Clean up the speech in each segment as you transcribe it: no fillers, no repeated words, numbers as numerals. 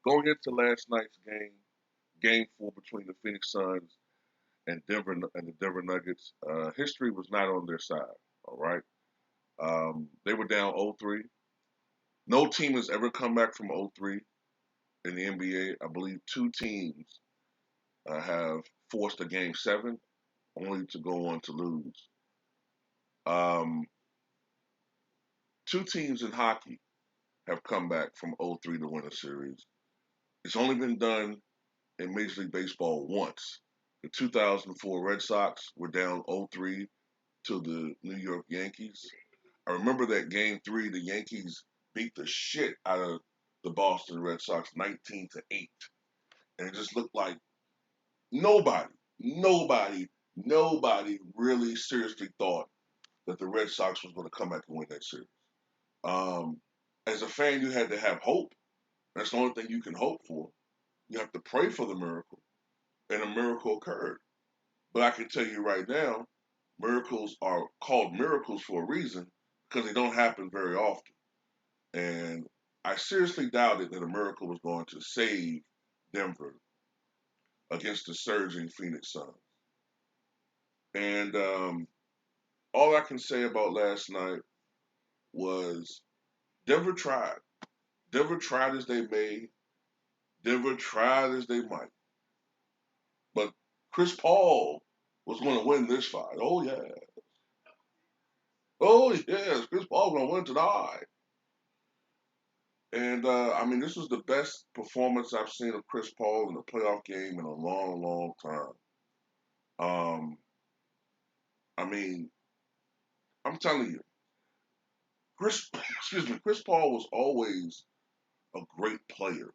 Going into last night's game, Game Four between the Phoenix Suns and the Denver Nuggets, history was not on their side. All right, they were down 0-3. No team has ever come back from 0-3 in the NBA. I believe two teams have forced a Game Seven, only to go on to lose. Um, Two teams in hockey have come back from 0-3 to win a series. It's only been done in Major League Baseball once. The 2004 Red Sox were down 0-3 to the New York Yankees. I remember that game three, the Yankees beat the shit out of the Boston Red Sox 19-8. And it just looked like nobody, nobody, nobody really seriously thought that the Red Sox was going to come back and win that series. Um, as a fan, you had to have hope. That's the only thing you can hope for. You have to pray for the miracle, and a miracle occurred. But I can tell you right now, miracles are called miracles for a reason because they don't happen very often. And I seriously doubted that a miracle was going to save Denver against the surging Phoenix Suns. And all I can say about last night was Denver tried. Denver tried as they may. Denver tried as they might. But Chris Paul was going to win this fight. Oh, yeah. Oh, yes. Chris Paul going to win tonight. And, I mean, this was the best performance I've seen of Chris Paul in a playoff game in a long, long time. Um, I mean, I'm telling you, Chris Paul was always a great player.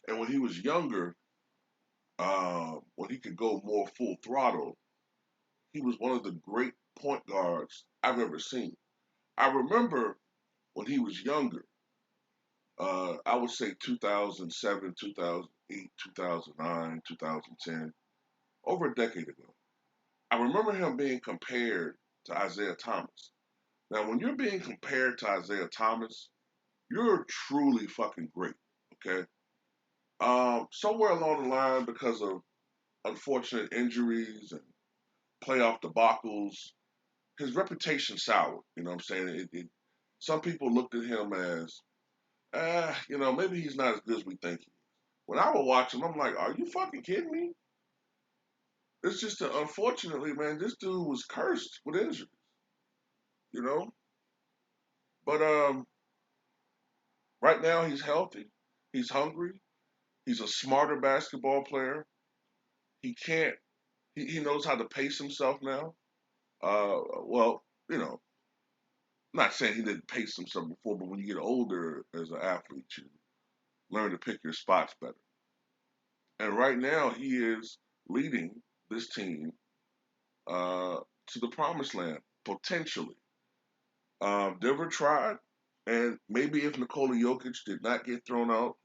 And when he was younger, when he could go more full throttle, he was one of the great point guards I've ever seen. I remember when he was younger, I would say 2007, 2008, 2009, 2010, over a decade ago. I remember him being compared to Isaiah Thomas. Now, when you're being compared to Isaiah Thomas, you're truly fucking great, okay? Somewhere along the line, because of unfortunate injuries and playoff debacles, his reputation soured. You know what I'm saying? Some people looked at him as, maybe he's not as good as we think he is. When I would watch him, I'm like, are you fucking kidding me? It's just that, unfortunately, man, this dude was cursed with injuries, you know? But right now, he's healthy. He's hungry. He's a smarter basketball player. He can't, he knows how to pace himself now. Well, you know, I'm not saying he didn't pace himself before, but when you get older as an athlete, you learn to pick your spots better. And right now, he is leading this team to the promised land, potentially. Denver tried, and maybe if Nikola Jokic did not get thrown out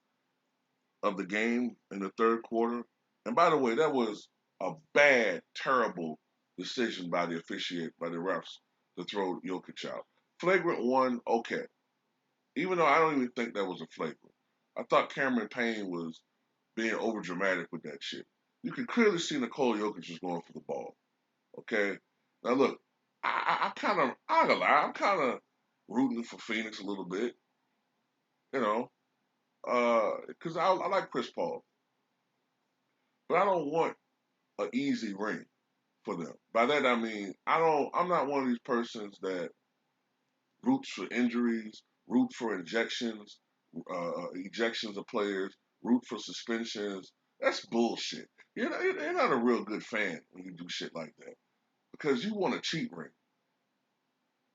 of the game in the third quarter, and by the way, that was a bad, terrible decision by by the refs to throw Jokic out. Flagrant one, okay. Even though I don't even think that was a flagrant. I thought Cameron Payne was being over dramatic with that shit. You can clearly see Nikola Jokic was going for the ball. Okay. Now look, I kind of, I'm gonna lie, I'm kind of rooting for Phoenix a little bit, you know, because I like Chris Paul, but I don't want an easy ring for them. By that I mean I'm not one of these persons that roots for injuries, root for ejections of players, root for suspensions. That's bullshit. You're not a real good fan when you do shit like that because you want a cheat ring.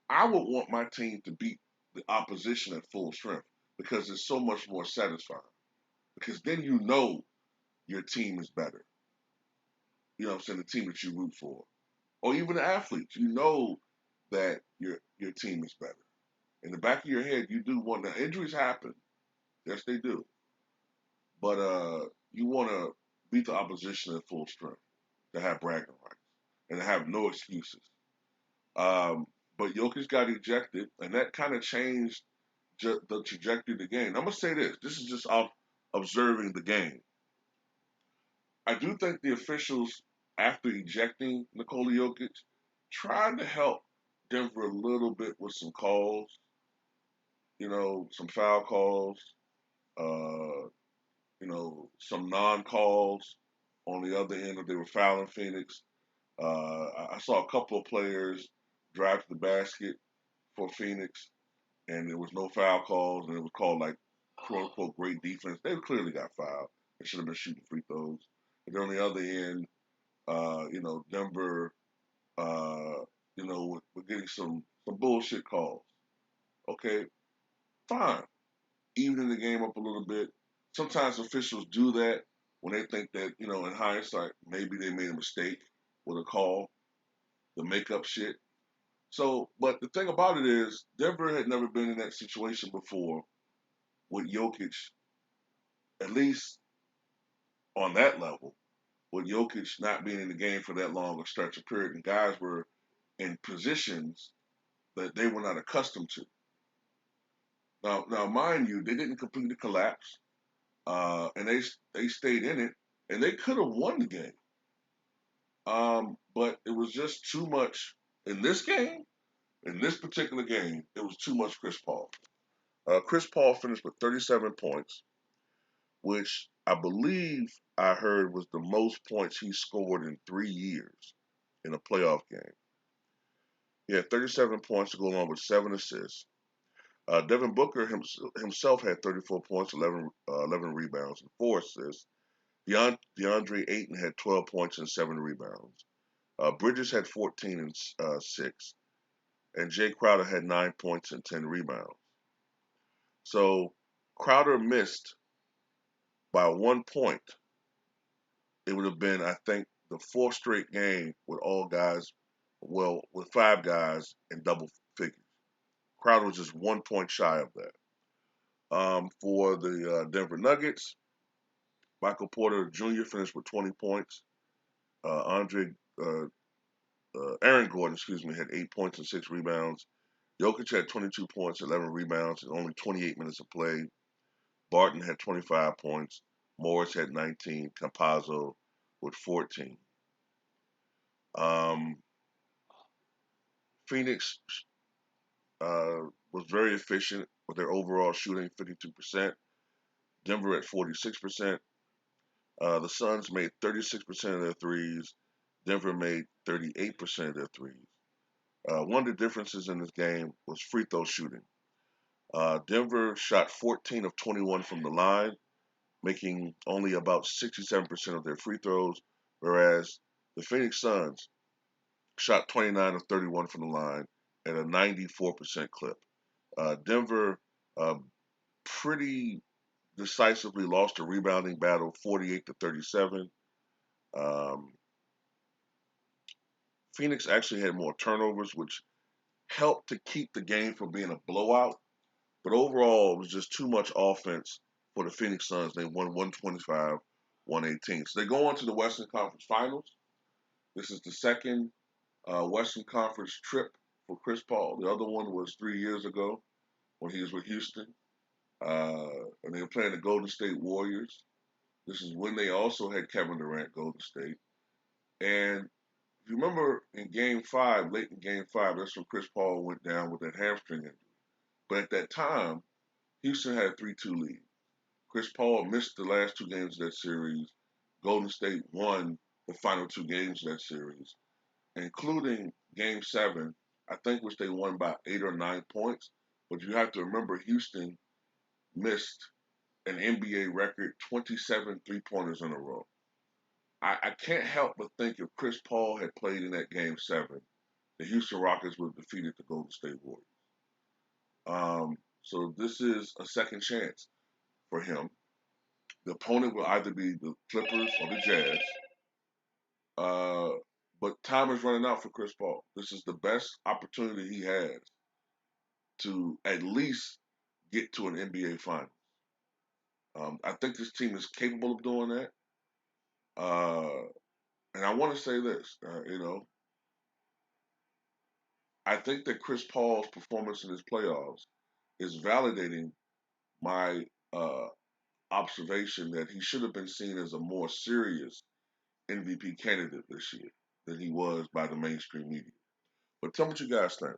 I would want my team to beat the opposition at full strength because it's so much more satisfying. Because then you know your team is better. You know what I'm saying? The team that you root for. Or even the athletes. You know that your team is better. In the back of your head, you do want the injuries happen. Yes, they do. But you want to beat the opposition at full strength to have bragging rights and to have no excuses. Um, but Jokic got ejected, and that kind of changed the trajectory of the game. I'm gonna say this. This is just off. observing the game. I do think the officials, after ejecting Nikola Jokic, tried to help Denver a little bit with some calls, some foul calls, uh, some non-calls on the other end if they were fouling Phoenix. I saw a couple of players drive to the basket for Phoenix, and there was no foul calls, and it was called like quote unquote great defense. They clearly got fouled. They should have been shooting free throws. And then on the other end, Denver, we're getting some bullshit calls. Okay, fine. Evening the game up a little bit. Sometimes officials do that when they think that, in hindsight, maybe they made a mistake with a call, the makeup shit. So, but the thing about it is, Denver had never been in that situation before with Jokic, at least on that level, with Jokic not being in the game for that long a stretch of period, and guys were in positions that they were not accustomed to. Now, mind you, they didn't completely collapse, and they stayed in it, and they could have won the game. But it was just too much in this game. In this particular game, it was too much Chris Paul. Chris Paul finished with 37 points, which I believe I heard was the most points he scored in 3 years in a playoff game. He had 37 points to go along with 7 assists. Devin Booker himself had 34 points, 11 rebounds, and 4 assists. DeAndre Ayton had 12 points and 7 rebounds. Bridges had 14 and 6. And Jay Crowder had 9 points and 10 rebounds. So Crowder missed by 1 point. It would have been, I think, the fourth straight game with all guys, well, with 5 guys in double figures. Crowder was just 1 point shy of that. For the Denver Nuggets, Michael Porter Jr. finished with 20 points. Andre uh, Aaron Gordon, had 8 points and 6 rebounds. Jokic had 22 points, 11 rebounds, and only 28 minutes of play. Barton had 25 points. Morris had 19. Campazzo with 14. Um, Phoenix was very efficient with their overall shooting, 52%. Denver at 46%. The Suns made 36% of their threes. Denver made 38% of their threes. One of the differences in this game was free throw shooting. Denver shot 14 of 21 from the line, making only about 67% of their free throws, whereas the Phoenix Suns shot 29 of 31 from the line at a 94% clip. Denver uh, pretty decisively lost a rebounding battle, 48 to 37. Um, Phoenix actually had more turnovers, which helped to keep the game from being a blowout. But overall, it was just too much offense for the Phoenix Suns. They won 125, 118. So they go on to the Western Conference Finals. This is the second Western Conference trip for Chris Paul. The other one was 3 years ago when he was with Houston. And they were playing the Golden State Warriors. This is when they also had Kevin Durant, Golden State. And if you remember in Game 5, late in Game 5, that's when Chris Paul went down with that hamstring injury. But at that time, Houston had a 3-2 lead. Chris Paul missed the last 2 games of that series. Golden State won the final 2 games of that series, including Game 7, I think, which they won by 8 or 9 points. But you have to remember, Houston missed an NBA record 27 3-pointers in a row. I can't help but think if Chris Paul had played in that Game 7, the Houston Rockets would have defeated the Golden State Warriors. So this is a second chance for him. The opponent will either be the Clippers or the Jazz. Uh, but time is running out for Chris Paul. This is the best opportunity he has to at least get to an NBA Finals. I think this team is capable of doing that. Uh, and I want to say this, I think that Chris Paul's performance in his playoffs is validating my observation that he should have been seen as a more serious MVP candidate this year than he was by the mainstream media. But tell me what you guys think.